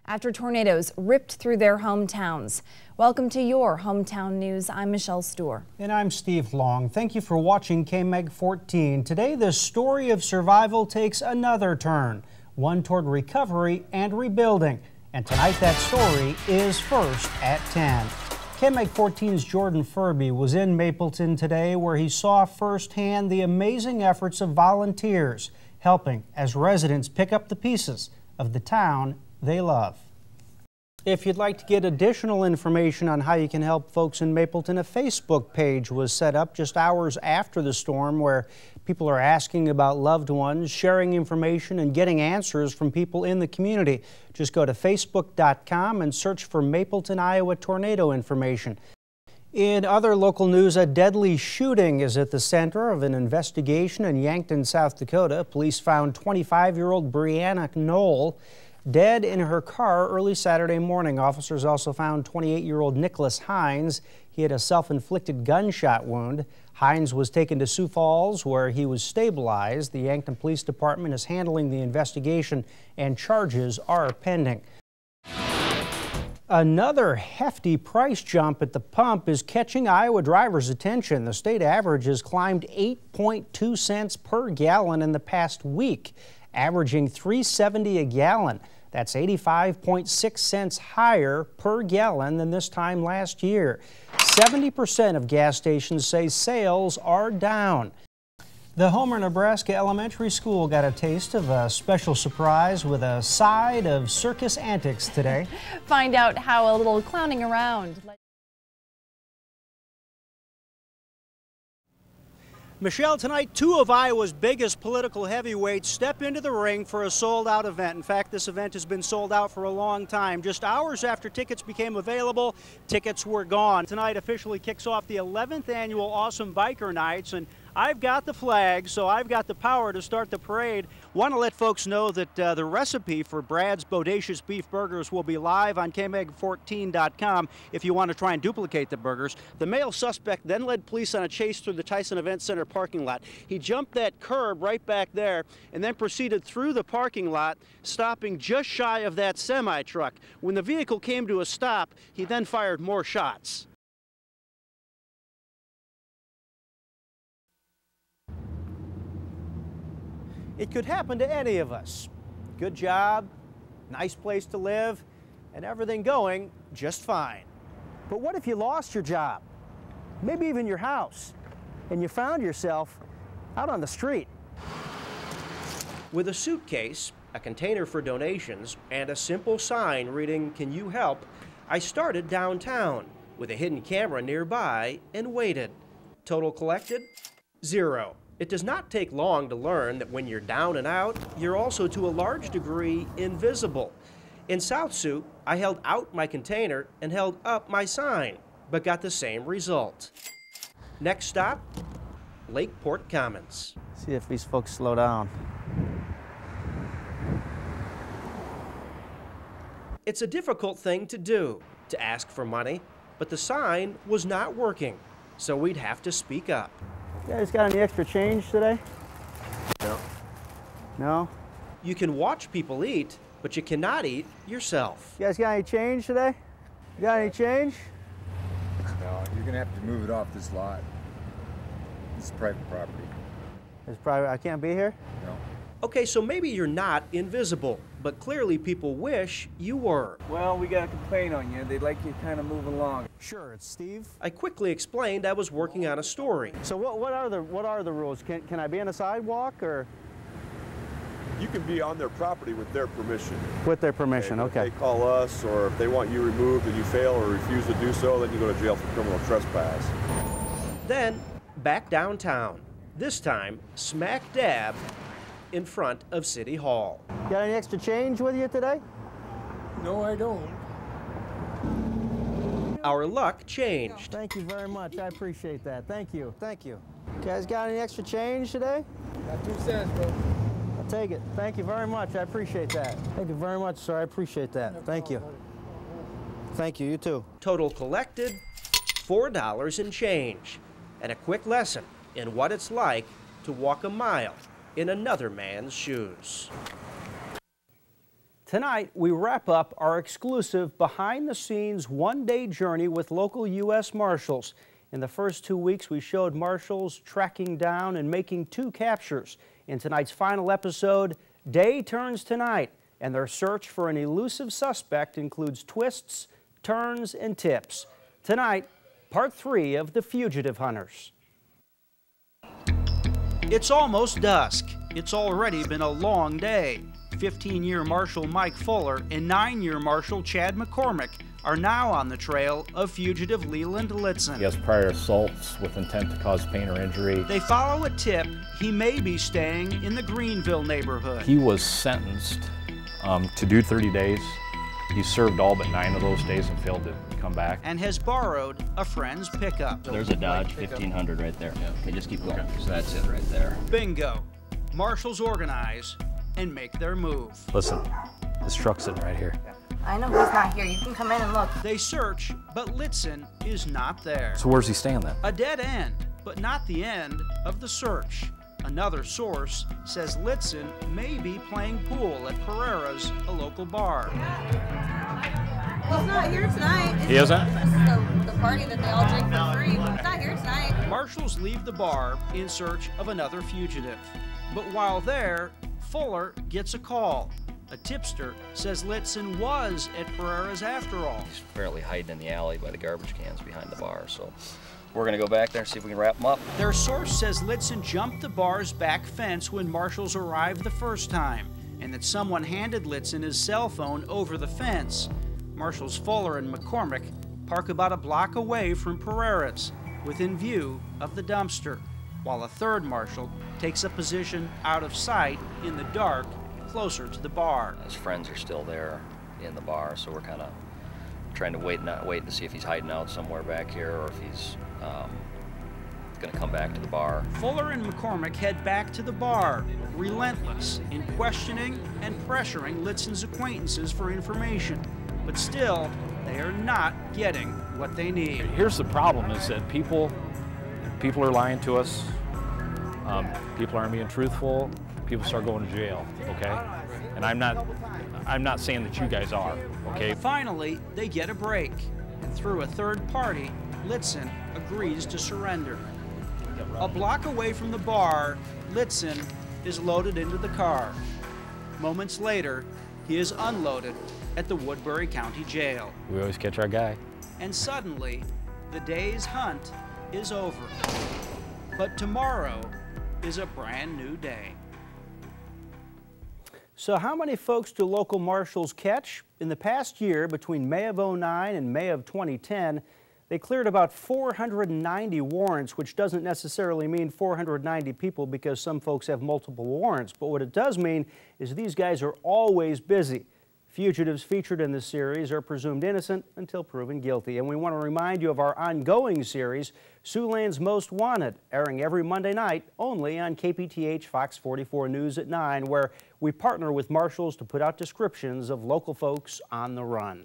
after tornadoes ripped through their hometowns. Welcome to your Hometown News. I'm Michelle Stohr. And I'm Steve Long. Thank you for watching KMEG 14. Today, the story of survival takes another turn, one toward recovery and rebuilding. And tonight, that story is first at 10. KMEG 14's Jordan Furby was in Mapleton today, where he saw firsthand the amazing efforts of volunteers helping as residents pick up the pieces of the town they love. If you'd like to get additional information on how you can help folks in Mapleton, a Facebook page was set up just hours after the storm where people are asking about loved ones, sharing information, and getting answers from people in the community. Just go to facebook.com and search for Mapleton, Iowa tornado information. In other local news, a deadly shooting is at the center of an investigation in Yankton, South Dakota. Police found 25-year-old Brianna Knoll dead in her car early Saturday morning. Officers also found 28-year-old Nicholas Hines. He had a self-inflicted gunshot wound. Hines was taken to Sioux Falls, where he was stabilized. The Yankton Police Department is handling the investigation, and charges are pending. Another hefty price jump at the pump is catching Iowa drivers' attention. The state average has climbed 8.2 cents per gallon in the past week, averaging $3.70 a gallon. That's 85.6 cents higher per gallon than this time last year. 70% of gas stations say sales are down. The Homer, Nebraska Elementary School got a taste of a special surprise with a side of circus antics today. Find out how a little clowning around. Michelle, tonight, two of Iowa's biggest political heavyweights step into the ring for a sold-out event. In fact, this event has been sold out for a long time. Just hours after tickets became available, tickets were gone. Tonight officially kicks off the 11th annual Awesome Biker Nights, and I've got the flag, so I've got the power to start the parade. Want to let folks know that the recipe for Brad's Bodacious Beef Burgers will be live on KMEG14.com if you want to try and duplicate the burgers. The male suspect then led police on a chase through the Tyson Event Center parking lot. He jumped that curb right back there and then proceeded through the parking lot, stopping just shy of that semi-truck. When the vehicle came to a stop, he then fired more shots. It could happen to any of us. Good job, nice place to live, and everything going just fine. But what if you lost your job, maybe even your house, and you found yourself out on the street? With a suitcase, a container for donations, and a simple sign reading, "Can you help?" I started downtown with a hidden camera nearby and waited. Total collected? 0. It does not take long to learn that when you're down and out, you're also to a large degree invisible. In South Sioux, I held out my container and held up my sign, but got the same result. Next stop, Lakeport Commons. See if these folks slow down. It's a difficult thing to do, to ask for money, but the sign was not working, so we'd have to speak up. You guys got any extra change today? No. No? You can watch people eat, but you cannot eat yourself. You guys got any change today? You got any change? No, you're gonna have to move it off this lot. This is private property. It's private, I can't be here? No. Okay, so maybe you're not invisible, but clearly people wish you were. Well, we got a complaint on you. They'd like you to kind of move along. Sure, it's Steve. I quickly explained I was working on a story. So what are the rules? Can I be on a sidewalk or? You can be on their property with their permission. With their permission, okay. If they call us, or if they want you removed and you fail or refuse to do so, then you go to jail for criminal trespass. Then, back downtown. This time, smack dab in front of City Hall. Got any extra change with you today? No, I don't. Our luck changed. Thank you very much. I appreciate that. Thank you. Thank you. You guys got any extra change today? Got 2 cents, bro. I'll take it. Thank you very much. I appreciate that. Thank you very much, sir. I appreciate that. No Thank you. problem, Thank you. You too. Total collected, $4 and change. And a quick lesson in what it's like to walk a mile in another man's shoes. Tonight, we wrap up our exclusive behind-the-scenes one-day journey with local U.S. Marshals. In the first 2 weeks, we showed Marshals tracking down and making 2 captures. In tonight's final episode, day turns to night, and their search for an elusive suspect includes twists, turns, and tips. Tonight, part 3 of The Fugitive Hunters. It's almost dusk. It's already been a long day. 15-year Marshal Mike Fuller and 9-year Marshal Chad McCormick are now on the trail of fugitive Leland Litson. He has prior assaults with intent to cause pain or injury. They follow a tip he may be staying in the Greenville neighborhood. He was sentenced to do 30 days. He served all but 9 of those days and failed to come back. And has borrowed a friend's pickup. There's a Dodge 1500 right there. Okay, just keep going. So that's it right there. Bingo. Marshals organize and make their move. Listen, this truck's sitting right here. I know he's not here. You can come in and look. They search, but Litson is not there. So where's he staying then? A dead end, but not the end of the search. Another source says Litson may be playing pool at Pereira's, a local bar. He's not here tonight. He isn't? This is the party that they all drink for free. He's not here tonight. Marshals leave the bar in search of another fugitive. But while there, Fuller gets a call. A tipster says Litson was at Pereira's after all. He's apparently hiding in the alley by the garbage cans behind the bar, so we're gonna go back there and see if we can wrap him up. Their source says Litson jumped the bar's back fence when marshals arrived the first time, and that someone handed Litson his cell phone over the fence. Marshals Fuller and McCormick park about a block away from Pereira's, within view of the dumpster, while a third marshal takes a position out of sight in the dark, closer to the bar. His friends are still there in the bar, so we're kind of trying to wait to see if he's hiding out somewhere back here or if he's going to come back to the bar. Fuller and McCormick head back to the bar, relentless in questioning and pressuring Litson's acquaintances for information. But still, they are not getting what they need. Here's the problem is that people are lying to us. People aren't being truthful. People start going to jail, okay? And I'm not saying that you guys are, okay? Finally, they get a break, and through a third party, Litson agrees to surrender. A block away from the bar, Litson is loaded into the car. Moments later, he is unloaded at the Woodbury County Jail. We always catch our guy. And suddenly, the day's hunt is over. But tomorrow is a brand new day. So how many folks do local marshals catch? In the past year, between May of '09 and May of 2010, they cleared about 490 warrants, which doesn't necessarily mean 490 people because some folks have multiple warrants. But what it does mean is these guys are always busy. Fugitives featured in this series are presumed innocent until proven guilty. And we want to remind you of our ongoing series, Siouxland's Most Wanted, airing every Monday night only on KPTH Fox 44 News at 9, where we partner with marshals to put out descriptions of local folks on the run.